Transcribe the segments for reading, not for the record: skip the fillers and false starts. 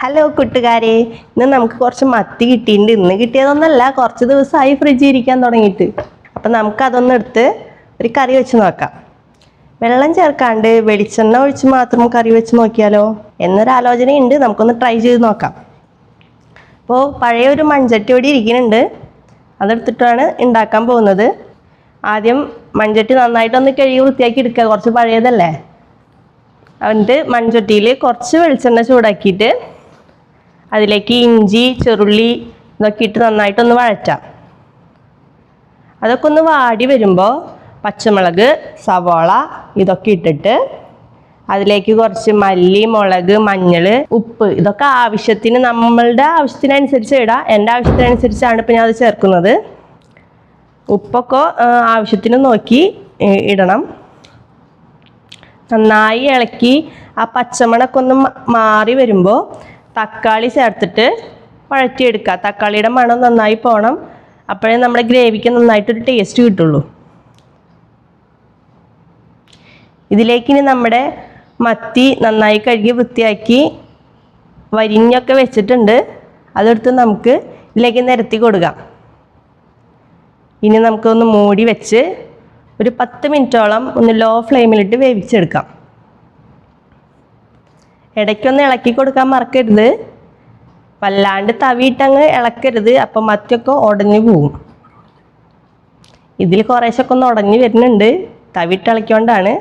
Hello കൂട്ടുകാരെ, ഇന്ന് നമുക്ക് കുറച്ച് മത്തി കിട്ടിയിട്ടുണ്ട്. ഇന്ന് കിട്ടിയതൊന്നല്ല, കുറച്ച് ദിവസമായി ഫ്രിഡ്ജിൽ ഇരിക്കാൻ തുടങ്ങിയിട്ട്. അപ്പം നമുക്കതൊന്ന് എടുത്ത് ഒരു കറി വെച്ച് നോക്കാം. വെള്ളം ചേർക്കാണ്ട് വെളിച്ചെണ്ണ ഒഴിച്ച് മാത്രം കറി വെച്ച് നോക്കിയാലോ എന്നൊരാലോചനയുണ്ട്. നമുക്കൊന്ന് ട്രൈ ചെയ്ത് നോക്കാം. അപ്പോൾ പഴയ ഒരു മൺചട്ടി ഇവിടെ ഇരിക്കുന്നുണ്ട്, അതെടുത്തിട്ടാണ് ഉണ്ടാക്കാൻ പോകുന്നത്. ആദ്യം മൺചട്ടി നന്നായിട്ടൊന്ന് കഴുകി വൃത്തിയാക്കി എടുക്കുക, കുറച്ച് പഴയതല്ലേ. എന്നിട്ട് മൺചട്ടിയിൽ കുറച്ച് വെളിച്ചെണ്ണ ചൂടാക്കിയിട്ട് അതിലേക്ക് ഇഞ്ചി, ചെറുള്ളി ഇതൊക്കെ ഇട്ട് നന്നായിട്ടൊന്ന് വഴറ്റാം. അതൊക്കെ ഒന്ന് വാടി വരുമ്പോൾ പച്ചമുളക്, സവാള ഇതൊക്കെ ഇട്ടിട്ട് അതിലേക്ക് കുറച്ച് മല്ലി, മുളക്, മഞ്ഞൾ, ഉപ്പ് ഇതൊക്കെ ആവശ്യത്തിന്, നമ്മളുടെ ആവശ്യത്തിനനുസരിച്ച് ഇടാം. എൻ്റെ ആവശ്യത്തിനനുസരിച്ചാണ് ഇപ്പം ഞാൻ അത് ചേർക്കുന്നത്. ഉപ്പൊക്കെ ആവശ്യത്തിന് നോക്കി ഇടണം. നന്നായി ഇളക്കി ആ പച്ചമണമൊക്കെ ഒന്ന് മാറി വരുമ്പോൾ തക്കാളി ചേർത്തിട്ട് വഴറ്റിയെടുക്കുക. തക്കാളിയുടെ മണം നന്നായി പോകണം, അപ്പോഴേ നമ്മുടെ ഗ്രേവിക്ക് നന്നായിട്ടൊരു ടേസ്റ്റ് കിട്ടുള്ളൂ. ഇതിലേക്ക് ഇനി നമ്മുടെ മത്തി നന്നായി കഴുകി വൃത്തിയാക്കി വരിഞ്ഞൊക്കെ വെച്ചിട്ടുണ്ട്, അതെടുത്ത് നമുക്ക് ഇതിലേക്ക് നിരത്തി കൊടുക്കാം. ഇനി നമുക്കൊന്ന് മൂടി വെച്ച് ഒരു 10 മിനിറ്റോളം ഒന്ന് ലോ ഫ്ലെയിമിലിട്ട് വേവിച്ചെടുക്കാം. ഇടയ്ക്കൊന്ന് ഇളക്കി കൊടുക്കാൻ മറക്കരുത്, വല്ലാണ്ട് തവിയിട്ടങ്ങ് ഇളക്കരുത്, അപ്പം മത്തിയൊക്കെ ഉടഞ്ഞു പോവും. ഇതിൽ കുറേശ്ശൊക്കെ ഒന്ന് ഉടഞ്ഞു വരുന്നുണ്ട്, തവിയിട്ട് ഇളക്കിക്കൊണ്ടാണ്.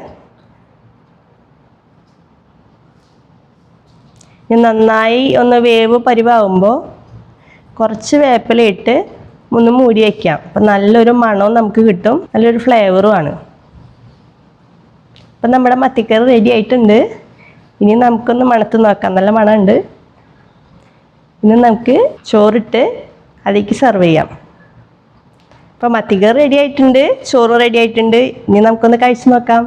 നന്നായി ഒന്ന് വേവ് പരിവാകുമ്പോൾ കുറച്ച് വേപ്പില ഇട്ട് ഒന്ന് മൂടി വയ്ക്കാം. അപ്പം നല്ലൊരു മണവും നമുക്ക് കിട്ടും, നല്ലൊരു ഫ്ലേവറുമാണ്. അപ്പം നമ്മുടെ മത്തിക്കറി റെഡി ആയിട്ടുണ്ട്. ഇനി നമുക്കൊന്ന് മണത്ത് നോക്കാം, നല്ല മണമുണ്ട്. ഇനി നമുക്ക് ചോറിട്ട് അതിലേക്ക് സെർവ് ചെയ്യാം. അപ്പം മത്തിക്കറി റെഡി ആയിട്ടുണ്ട്, ചോറ് റെഡി ആയിട്ടുണ്ട്. ഇനി നമുക്കൊന്ന് കഴിച്ച് നോക്കാം.